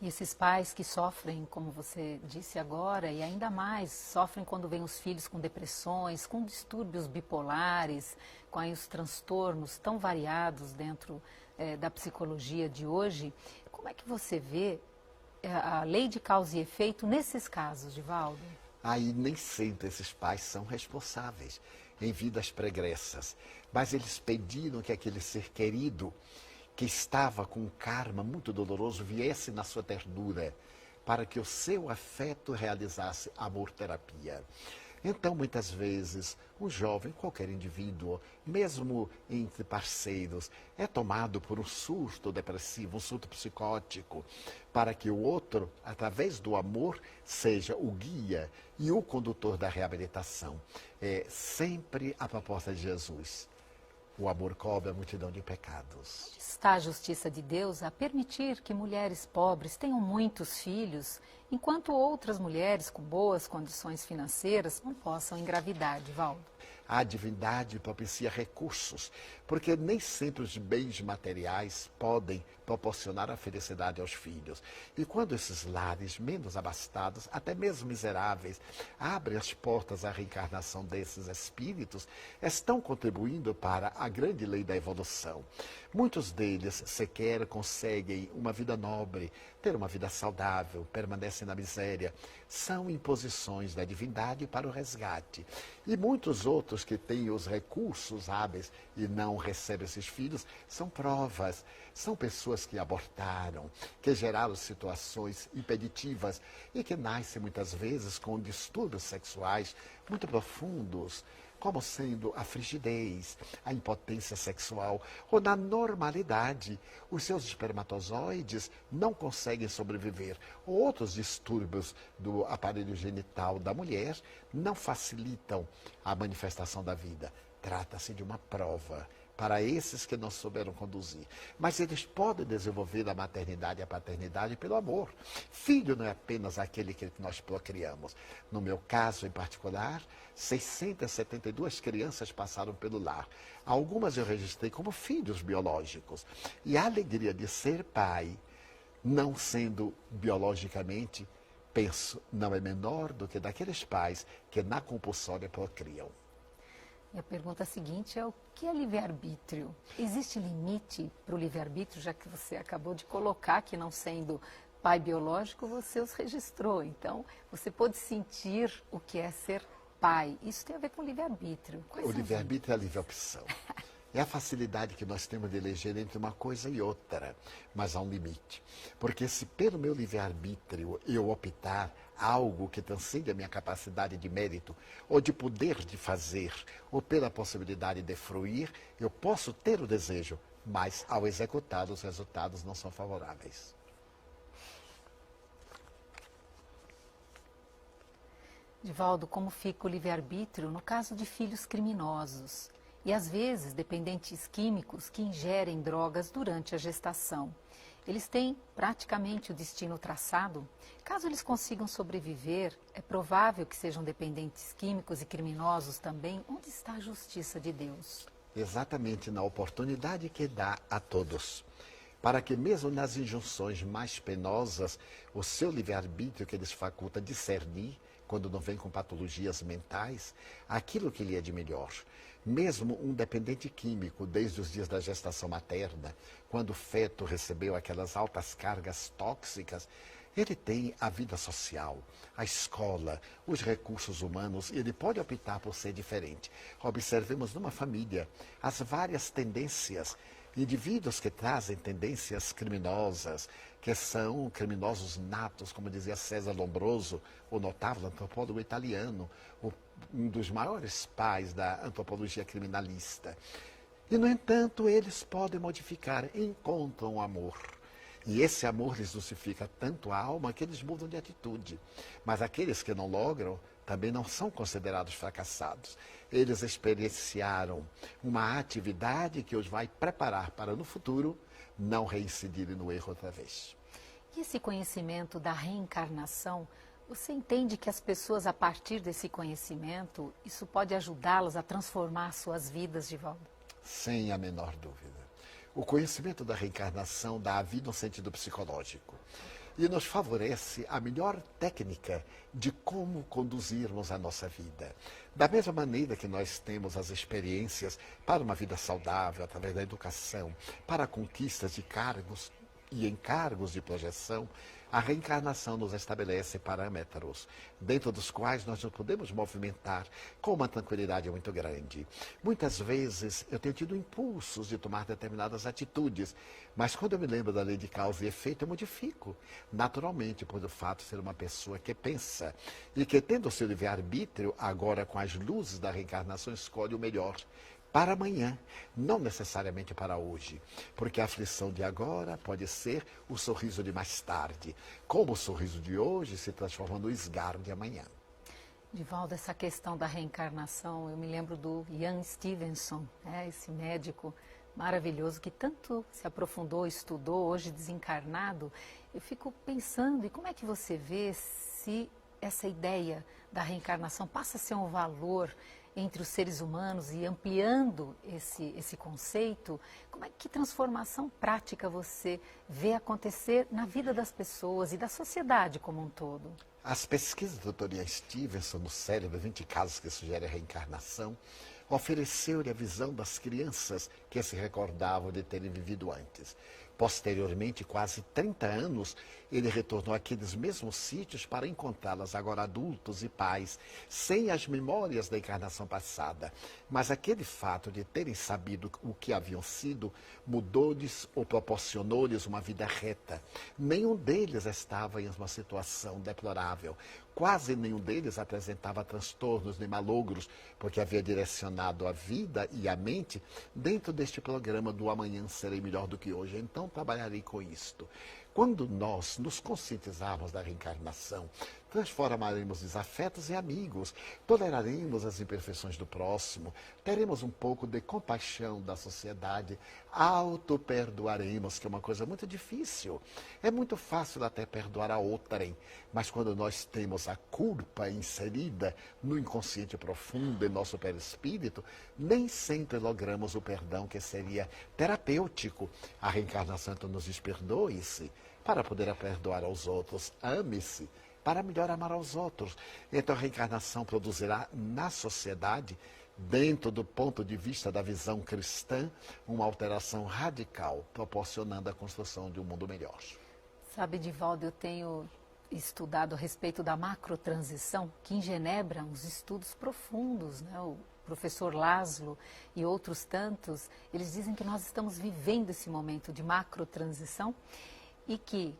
E esses pais que sofrem, como você disse agora, e ainda mais, sofrem quando vêm os filhos com depressões, com distúrbios bipolares, com aí os transtornos tão variados dentro da psicologia de hoje. Como é que você vê a lei de causa e efeito nesses casos, Divaldo? Aí nem sempre esses pais são responsáveis em vidas pregressas, mas eles pediram que aquele ser querido, que estava com um karma muito doloroso, viesse na sua ternura, para que o seu afeto realizasse amor-terapia. Então, muitas vezes, um jovem, qualquer indivíduo, mesmo entre parceiros, é tomado por um surto depressivo, um surto psicótico, para que o outro, através do amor, seja o guia e o condutor da reabilitação. É sempre a proposta de Jesus. O amor cobre a multidão de pecados. Está a justiça de Deus a permitir que mulheres pobres tenham muitos filhos, enquanto outras mulheres com boas condições financeiras não possam engravidar, Divaldo? A divindade propicia recursos, porque nem sempre os bens materiais podem proporcionar a felicidade aos filhos. E quando esses lares menos abastados, até mesmo miseráveis, abrem as portas à reencarnação desses espíritos, estão contribuindo para a grande lei da evolução. Muitos deles sequer conseguem uma vida nobre, ter uma vida saudável, permanecem na miséria. São imposições da divindade para o resgate. E muitos outros que têm os recursos hábeis e não recebem esses filhos, são provas. São pessoas que abortaram, que geraram situações impeditivas e que nascem muitas vezes com distúrbios sexuais muito profundos, como sendo a frigidez, a impotência sexual, ou na normalidade, os seus espermatozoides não conseguem sobreviver. Outros distúrbios do aparelho genital da mulher não facilitam a manifestação da vida. Trata-se de uma prova para esses que não souberam conduzir. Mas eles podem desenvolver a maternidade e a paternidade pelo amor. Filho não é apenas aquele que nós procriamos. No meu caso em particular, 672 crianças passaram pelo lar. Algumas eu registrei como filhos biológicos. E a alegria de ser pai, não sendo biologicamente, penso, não é menor do que daqueles pais que na compulsória procriam. E a pergunta seguinte é: o que é livre-arbítrio? Existe limite para o livre-arbítrio, já que você acabou de colocar que, não sendo pai biológico, você os registrou. Então, você pode sentir o que é ser pai. Isso tem a ver com livre-arbítrio. O livre-arbítrio é a livre opção. É a facilidade que nós temos de eleger entre uma coisa e outra, mas há um limite. Porque se pelo meu livre-arbítrio eu optar algo que transcende a minha capacidade de mérito, ou de poder de fazer, ou pela possibilidade de fruir, eu posso ter o desejo, mas ao executar os resultados não são favoráveis. Divaldo, como fica o livre-arbítrio no caso de filhos criminosos? E, às vezes, dependentes químicos que ingerem drogas durante a gestação. Eles têm praticamente o destino traçado. Caso eles consigam sobreviver, é provável que sejam dependentes químicos e criminosos também. Onde está a justiça de Deus? Exatamente na oportunidade que dá a todos. Para que mesmo nas injunções mais penosas, o seu livre-arbítrio que lhes faculta discernir, quando não vem com patologias mentais, aquilo que lhe é de melhor. Mesmo um dependente químico, desde os dias da gestação materna, quando o feto recebeu aquelas altas cargas tóxicas, ele tem a vida social, a escola, os recursos humanos, e ele pode optar por ser diferente. Observemos numa família as várias tendências, indivíduos que trazem tendências criminosas, que são criminosos natos, como dizia César Lombroso, o notável antropólogo italiano, um dos maiores pais da antropologia criminalista. E, no entanto, eles podem modificar, encontram amor. E esse amor lhes dulcifica tanto a alma que eles mudam de atitude. Mas aqueles que não logram também não são considerados fracassados. Eles experienciaram uma atividade que os vai preparar para, no futuro, não reincidirem no erro outra vez. E esse conhecimento da reencarnação, você entende que as pessoas, a partir desse conhecimento, isso pode ajudá-las a transformar suas vidas, Divaldo? Sem a menor dúvida. O conhecimento da reencarnação dá à vida um sentido psicológico. e nos favorece a melhor técnica de como conduzirmos a nossa vida. Da mesma maneira que nós temos as experiências para uma vida saudável através da educação, para conquistas de cargos e encargos de projeção, a reencarnação nos estabelece parâmetros, dentro dos quais nós nos podemos movimentar com uma tranquilidade muito grande. Muitas vezes eu tenho tido impulsos de tomar determinadas atitudes, mas quando eu me lembro da lei de causa e efeito, eu modifico. Naturalmente, por o fato de ser uma pessoa que pensa e que, tendo o seu livre-arbítrio, agora com as luzes da reencarnação, escolhe o melhor para amanhã, não necessariamente para hoje, porque a aflição de agora pode ser o sorriso de mais tarde, como o sorriso de hoje se transforma no esgaro de amanhã. Divaldo, essa questão da reencarnação, eu me lembro do Ian Stevenson, esse médico maravilhoso que tanto se aprofundou, estudou, hoje desencarnado. Eu fico pensando, e como é que você vê se essa ideia da reencarnação passa a ser um valor entre os seres humanos e ampliando esse conceito, que transformação prática você vê acontecer na vida das pessoas e da sociedade como um todo? As pesquisas do Dr. Ian Stevenson no cérebro, 20 casos que sugerem a reencarnação, ofereceu-lhe a visão das crianças que se recordavam de terem vivido antes. Posteriormente, quase 30 anos, ele retornou àqueles mesmos sítios para encontrá-las agora adultos e pais, sem as memórias da encarnação passada. Mas aquele fato de terem sabido o que haviam sido, mudou-lhes ou proporcionou-lhes uma vida reta. Nenhum deles estava em uma situação deplorável. Quase nenhum deles apresentava transtornos nem malogros, porque havia direcionado a vida e a mente dentro deste programa do amanhã serei melhor do que hoje, então trabalharei com isto. Quando nós nos conscientizarmos da reencarnação, transformaremos desafetos em amigos, toleraremos as imperfeições do próximo, teremos um pouco de compaixão da sociedade, auto-perdoaremos, que é uma coisa muito difícil. É muito fácil até perdoar a outrem, mas quando nós temos a culpa inserida no inconsciente profundo, em nosso perispírito, nem sempre logramos o perdão que seria terapêutico. A reencarnação então nos diz: perdoe-se, para poder perdoar aos outros, ame-se, para melhor amar aos outros. Então a reencarnação produzirá na sociedade, dentro do ponto de vista da visão cristã, uma alteração radical, proporcionando a construção de um mundo melhor. Sabe, Divaldo, eu tenho estudado a respeito da macrotransição, que em Genebra, uns estudos profundos, o professor Laszlo e outros tantos, eles dizem que nós estamos vivendo esse momento de macrotransição e que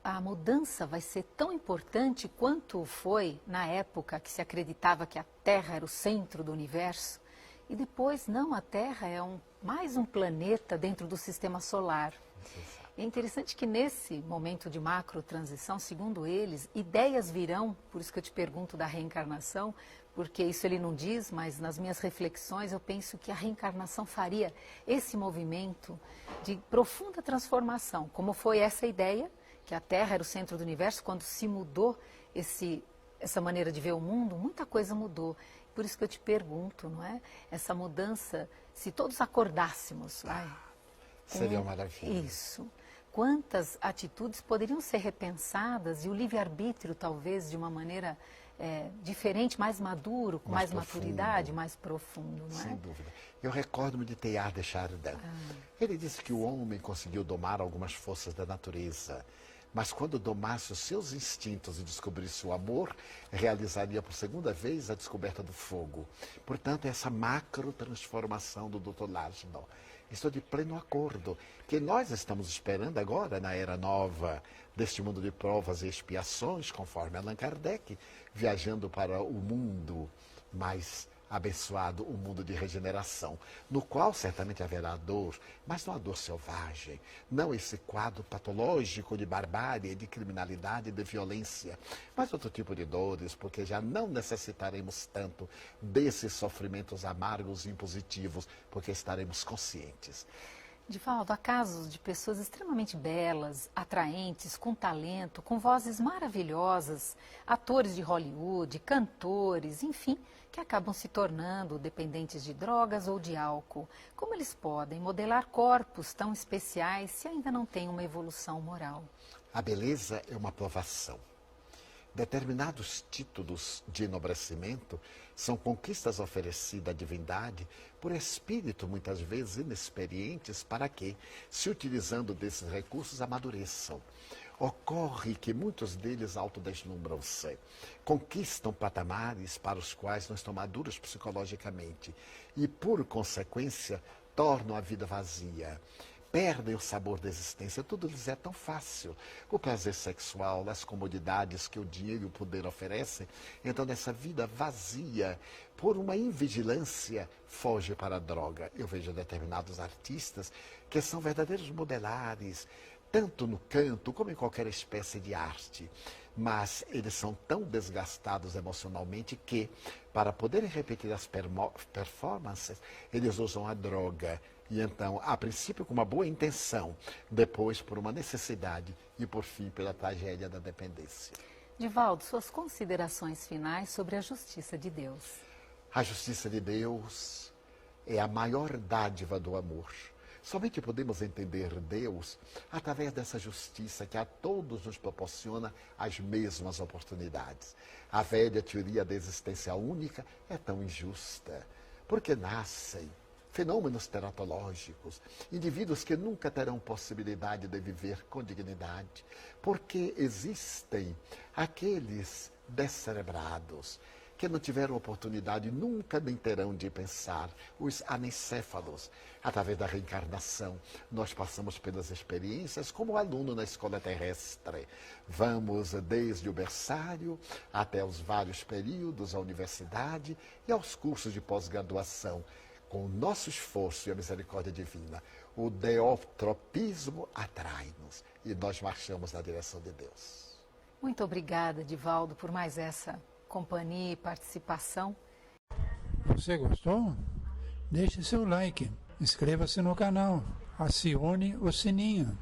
a mudança vai ser tão importante quanto foi na época que se acreditava que a Terra era o centro do universo. E depois, não, a Terra é mais um planeta dentro do sistema solar. É interessante que nesse momento de macrotransição, segundo eles, ideias virão, por isso que eu te pergunto da reencarnação, porque isso ele não diz, mas nas minhas reflexões eu penso que a reencarnação faria esse movimento de profunda transformação, como foi essa ideia, que a Terra era o centro do universo, quando se mudou essa maneira de ver o mundo, muita coisa mudou. Por isso que eu te pergunto, não é? Essa mudança, se todos acordássemos, seria uma maravilha. Isso. Quantas atitudes poderiam ser repensadas e o livre-arbítrio, talvez, de uma maneira diferente, mais maduro, com mais maturidade, mais profundo, não é? Sem dúvida. Eu recordo-me de Teilhard de Chardin. Ele disse que o homem conseguiu domar algumas forças da natureza, mas quando domasse os seus instintos e descobrisse o amor, realizaria por segunda vez a descoberta do fogo. Portanto, essa macro transformação do Dr. Laszlo. Estou de pleno acordo que nós estamos esperando agora, na era nova, deste mundo de provas e expiações, conforme Allan Kardec, viajando para o mundo mais abençoado, o mundo de regeneração, no qual certamente haverá dor, mas não a dor selvagem, não esse quadro patológico de barbárie, de criminalidade, de violência, mas outro tipo de dores, porque já não necessitaremos tanto desses sofrimentos amargos e impositivos, porque estaremos conscientes. Divaldo, há casos de pessoas extremamente belas, atraentes, com talento, com vozes maravilhosas, atores de Hollywood, cantores, enfim, que acabam se tornando dependentes de drogas ou de álcool. Como eles podem modelar corpos tão especiais se ainda não têm uma evolução moral? A beleza é uma provação. Determinados títulos de enobrecimento são conquistas oferecidas à divindade por espírito, muitas vezes inexperientes, para que, se utilizando desses recursos, amadureçam. Ocorre que muitos deles autodeslumbram-se, conquistam patamares para os quais não estão maduros psicologicamente e, por consequência, tornam a vida vazia. Perdem o sabor da existência, tudo lhes é tão fácil. O prazer sexual, as comodidades que o dinheiro e o poder oferecem. Então, nessa vida vazia, por uma invigilância, foge para a droga. Eu vejo determinados artistas que são verdadeiros modelares, tanto no canto como em qualquer espécie de arte. Mas eles são tão desgastados emocionalmente que, para poderem repetir as performances, eles usam a droga. E então, a princípio com uma boa intenção, depois por uma necessidade e por fim pela tragédia da dependência. Divaldo, suas considerações finais sobre a justiça de Deus. A justiça de Deus é a maior dádiva do amor. Somente podemos entender Deus através dessa justiça que a todos nos proporciona as mesmas oportunidades. A velha teoria da existência única é tão injusta, porque nascem fenômenos teratológicos, indivíduos que nunca terão possibilidade de viver com dignidade, porque existem aqueles descerebrados que não tiveram oportunidade, nunca nem terão de pensar, os anencéfalos. Através da reencarnação, nós passamos pelas experiências como aluno na escola terrestre. Vamos desde o berçário até os vários períodos, a universidade e aos cursos de pós-graduação. Com o nosso esforço e a misericórdia divina, o deotropismo atrai-nos e nós marchamos na direção de Deus. Muito obrigada, Divaldo, por mais essa companhia e participação. Você gostou? Deixe seu like, inscreva-se no canal, acione o sininho.